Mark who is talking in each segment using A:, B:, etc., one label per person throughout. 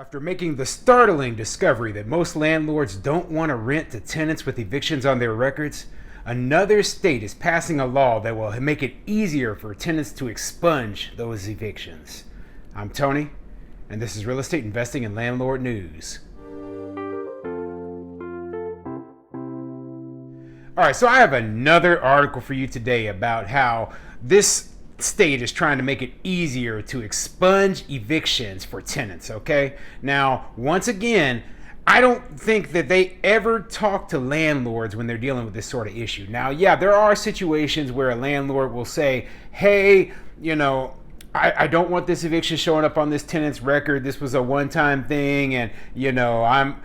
A: After making the startling discovery that most landlords don't want to rent to tenants with evictions on their records, another state is passing a law that will make it easier for tenants to expunge those evictions. I'm Tony, and this is Real Estate Investing and Landlord News. All right, so I have another article for you today about how this state is trying to make it easier to expunge evictions for tenants, okay? Now, once again, I don't think that they ever talk to landlords when they're dealing with this sort of issue. Now, yeah, there are situations where a landlord will say, hey, I don't want this eviction showing up on this tenant's record. This was a one-time thing, and, I'm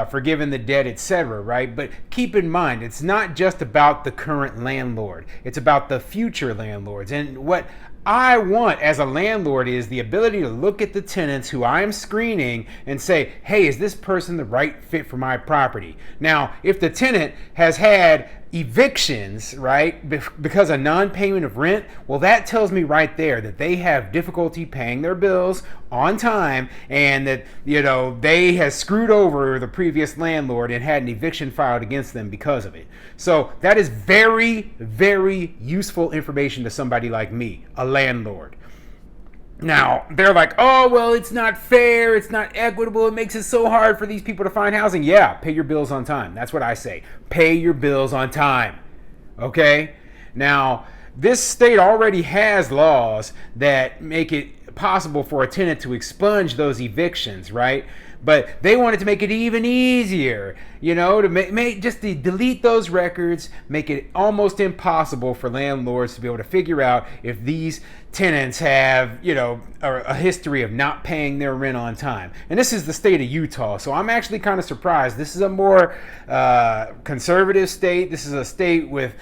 A: forgiving the debt, etc., right? But keep in mind, it's not just about the current landlord. It's about the future landlords. And what I want as a landlord is the ability to look at the tenants who I'm screening and say, hey, is this person the right fit for my property? Now, if the tenant has had evictions, right, because of non-payment of rent, well, that tells me right there that they have difficulty paying their bills on time, and that they have screwed over the previous landlord and had an eviction filed against them because of it. So that is very, very useful information to somebody like me, a landlord. Now, they're like, oh, well, it's not fair, it's not equitable, it makes it so hard for these people to find housing. Yeah, pay your bills on time. That's what I say. Pay your bills on time. Okay? Now, this state already has laws that make it possible for a tenant to expunge those evictions, right? But they wanted to make it even easier, to make just to delete those records, make it almost impossible for landlords to be able to figure out if these tenants have, a history of not paying their rent on time. And this is the state of Utah, so I'm actually kind of surprised. This is a more conservative state. This is a state with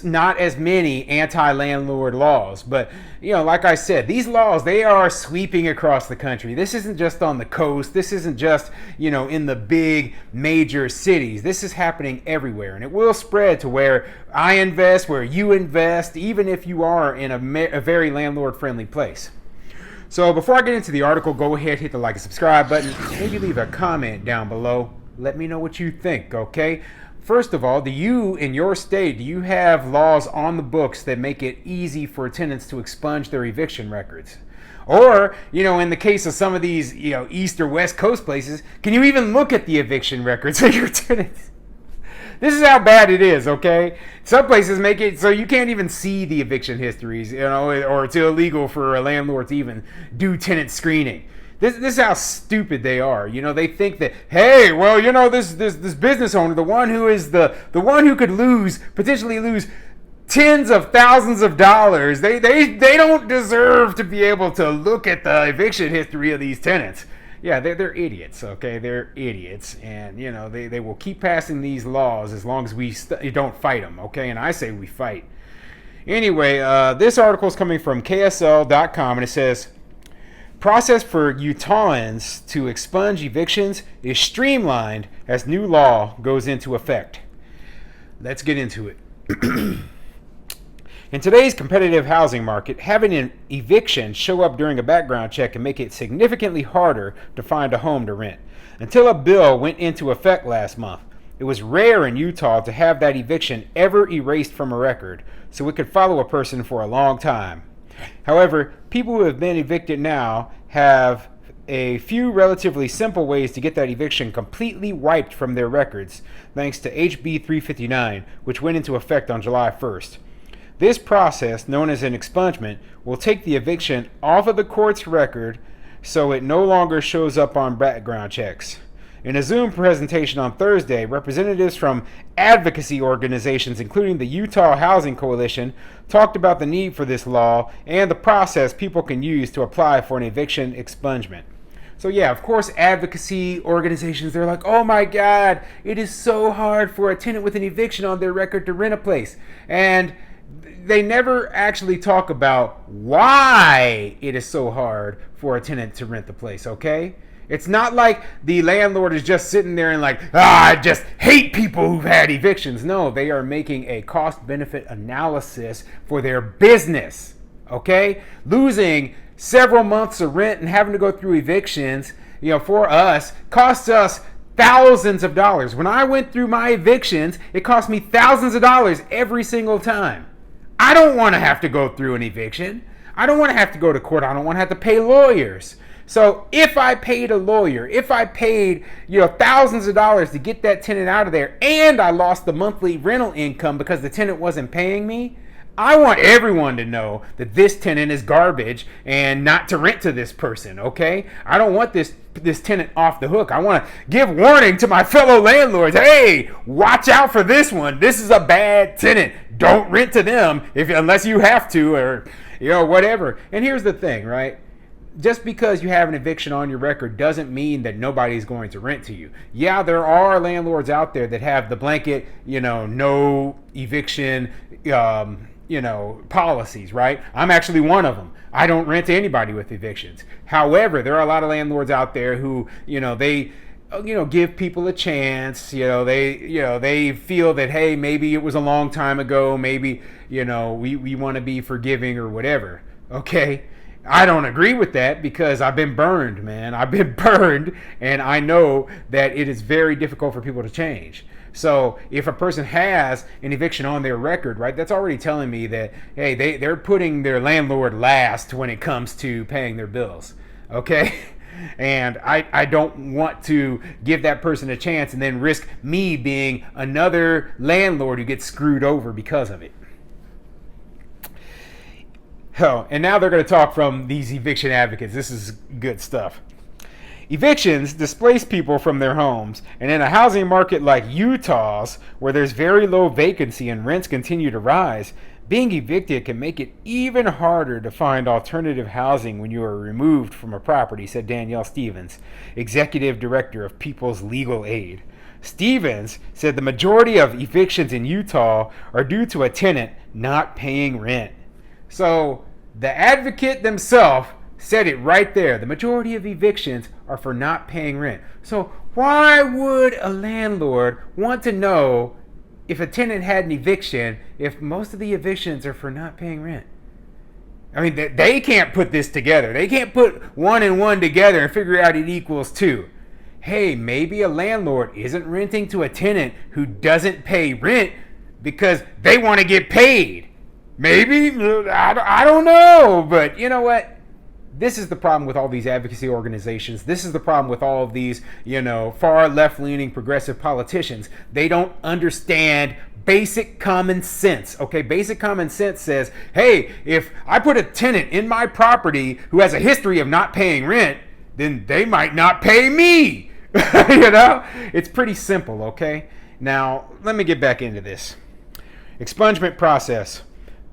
A: not as many anti-landlord laws. But, like I said, these laws, they are sweeping across the country. This isn't just on the coast. This isn't just, in the big major cities. This is happening everywhere, and it will spread to where I invest, where you invest, even if you are in a very landlord-friendly place. So before I get into the article, go ahead, hit the like and subscribe button. Maybe leave a comment down below. Let me know what you think, okay? First of all, do you, in your state, do you have laws on the books that make it easy for tenants to expunge their eviction records? Or, in the case of some of these, East or West Coast places, can you even look at the eviction records of your tenants? This is how bad it is, okay? Some places make it so you can't even see the eviction histories, or it's illegal for a landlord to even do tenant screening. This is how stupid they are. They think that, hey, well, this business owner, the one who is the one who could potentially lose tens of thousands of dollars, they don't deserve to be able to look at the eviction history of these tenants. Yeah, they're idiots, okay? They're idiots, and, they will keep passing these laws as long as we don't fight them, okay? And I say we fight. Anyway, this article is coming from KSL.com, and it says, process for Utahns to expunge evictions is streamlined as new law goes into effect. Let's get into it. In today's competitive housing market, having an eviction show up during a background check can make it significantly harder to find a home to rent. Until a bill went into effect last month, it was rare in Utah to have that eviction ever erased from a record, so it could follow a person for a long time. However, people who have been evicted now have a few relatively simple ways to get that eviction completely wiped from their records, thanks to HB 359, which went into effect on July 1st. This process, known as an expungement, will take the eviction off of the court's record so it no longer shows up on background checks. In a Zoom presentation on Thursday, representatives from Advocacy Organizations, including the Utah Housing Coalition, talked about the need for this law and the process people can use to apply for an eviction expungement. So yeah, of course, advocacy organizations, they're like, oh my God, it is so hard for a tenant with an eviction on their record to rent a place. And they never actually talk about why it is so hard for a tenant to rent the place, okay? It's not like the landlord is just sitting there and like, I just hate people who've had evictions. No, they are making a cost-benefit analysis for their business, okay? Losing several months of rent and having to go through evictions for us, costs us thousands of dollars. When I went through my evictions, it cost me thousands of dollars every single time. I don't want to have to go through an eviction. I don't want to have to go to court. I don't want to have to pay lawyers. So if I paid a lawyer, if I paid, thousands of dollars to get that tenant out of there, and I lost the monthly rental income because the tenant wasn't paying me, I want everyone to know that this tenant is garbage and not to rent to this person, okay? I don't want this tenant off the hook. I want to give warning to my fellow landlords. Hey, watch out for this one. This is a bad tenant. Don't rent to them unless you have to, or whatever. And here's the thing, right? Just because you have an eviction on your record doesn't mean that nobody's going to rent to you. Yeah, there are landlords out there that have the blanket, no eviction, policies, right? I'm actually one of them. I don't rent to anybody with evictions. However, there are a lot of landlords out there who, they give people a chance. They feel that, hey, maybe it was a long time ago. Maybe, we want to be forgiving or whatever. Okay. I don't agree with that because I've been burned, man. I've been burned, and I know that it is very difficult for people to change. So if a person has an eviction on their record, right, that's already telling me that, hey, they're putting their landlord last when it comes to paying their bills, okay? And I don't want to give that person a chance and then risk me being another landlord who gets screwed over because of it. Oh, and now they're going to talk from these eviction advocates. This is good stuff. Evictions displace people from their homes, and in a housing market like Utah's, where there's very low vacancy and rents continue to rise, being evicted can make it even harder to find alternative housing when you are removed from a property, said Danielle Stevens, Executive Director of People's Legal Aid. Stevens said the majority of evictions in Utah are due to a tenant not paying rent. So the advocate themselves said it right there. The majority of evictions are for not paying rent. So why would a landlord want to know if a tenant had an eviction if most of the evictions are for not paying rent? I mean, they can't put this together. They can't put one and one together and figure out it equals two. Hey, maybe a landlord isn't renting to a tenant who doesn't pay rent because they want to get paid. Maybe, I don't know, but you know what? This is the problem with all these advocacy organizations. This is the problem with all of these, far left-leaning progressive politicians. They don't understand basic common sense, okay? Basic common sense says, hey, if I put a tenant in my property who has a history of not paying rent, then they might not pay me, It's pretty simple, okay? Now, let me get back into this. Expungement process.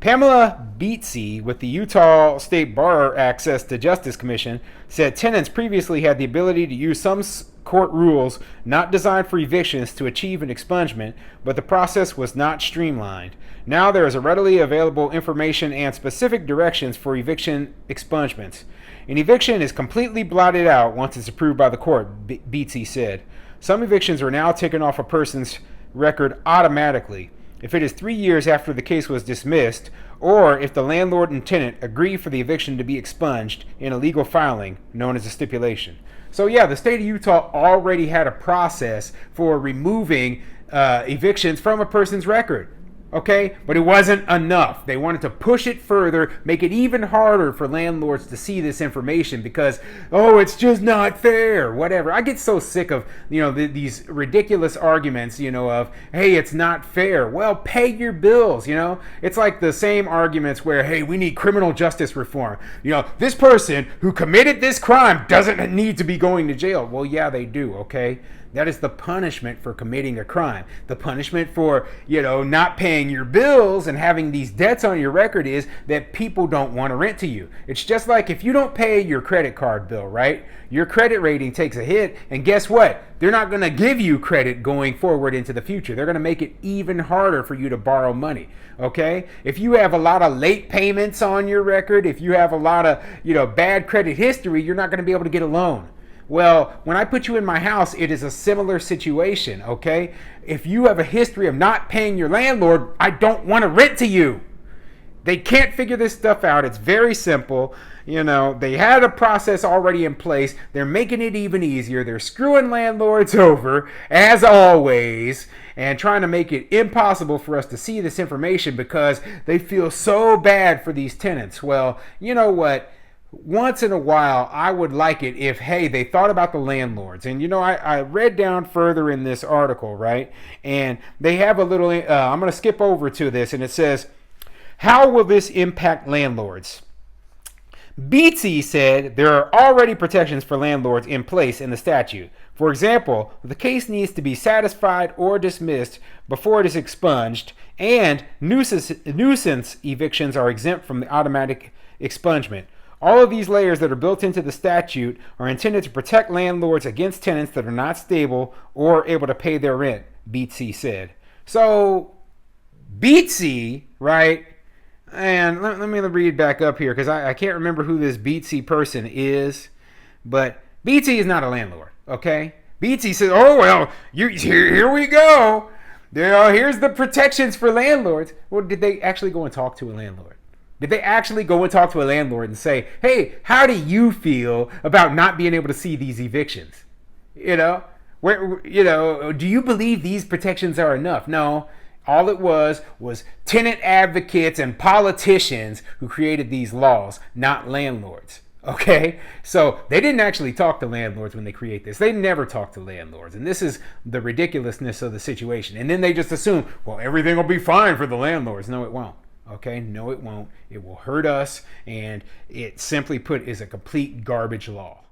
A: Pamela Beatsy with the Utah State Bar Access to Justice Commission said tenants previously had the ability to use some court rules not designed for evictions to achieve an expungement, but the process was not streamlined. Now there is a readily available information and specific directions for eviction expungements. An eviction is completely blotted out once it's approved by the court, Beatsy said. Some evictions are now taken off a person's record automatically if it is 3 years after the case was dismissed, or if the landlord and tenant agree for the eviction to be expunged in a legal filing known as a stipulation. So yeah, the state of Utah already had a process for removing evictions from a person's record. Okay, but it wasn't enough. They wanted to push it further, make it even harder for landlords to see this information because, it's just not fair, whatever. I get so sick of, these ridiculous arguments, of, hey, it's not fair. Well, pay your bills, It's like the same arguments where, hey, we need criminal justice reform. This person who committed this crime doesn't need to be going to jail. Well, yeah, they do, okay? That is the punishment for committing a crime. The punishment for, not paying your bills and having these debts on your record is that people don't want to rent to you. It's just like if you don't pay your credit card bill, right? Your credit rating takes a hit, and guess what? They're not going to give you credit going forward into the future. They're going to make it even harder for you to borrow money, okay? If you have a lot of late payments on your record, if you have a lot of, bad credit history, you're not going to be able to get a loan. Well, when I put you in my house, it is a similar situation, okay? If you have a history of not paying your landlord, I don't want to rent to you. they can't figure this stuff out. It's very simple. They had a process already in place. They're making it even easier. They're screwing landlords over, as always, and trying to make it impossible for us to see this information because they feel so bad for these tenants. Well, you know what? Once in a while, I would like it if, hey, they thought about the landlords. And, I read down further in this article, right? And they have a little, I'm going to skip over to this, and it says, how will this impact landlords? Beatsy said there are already protections for landlords in place in the statute. For example, the case needs to be satisfied or dismissed before it is expunged, and nuisance evictions are exempt from the automatic expungement. All of these layers that are built into the statute are intended to protect landlords against tenants that are not stable or able to pay their rent, Beatsy said. So, Beatsy, right? And let me read back up here because I can't remember who this Beatsy person is, but Beatsy is not a landlord, okay? Beatsy says, oh, well, here we go. Here's the protections for landlords. Well, did they actually go and talk to a landlord? Did they actually go and talk to a landlord and say, hey, how do you feel about not being able to see these evictions? Do you believe these protections are enough? No. All it was tenant advocates and politicians who created these laws, not landlords. Okay? So they didn't actually talk to landlords when they create this. They never talk to landlords. And this is the ridiculousness of the situation. And then they just assume, well, everything will be fine for the landlords. No, it won't. Okay? No, it won't. It will hurt us. And it simply put is a complete garbage law.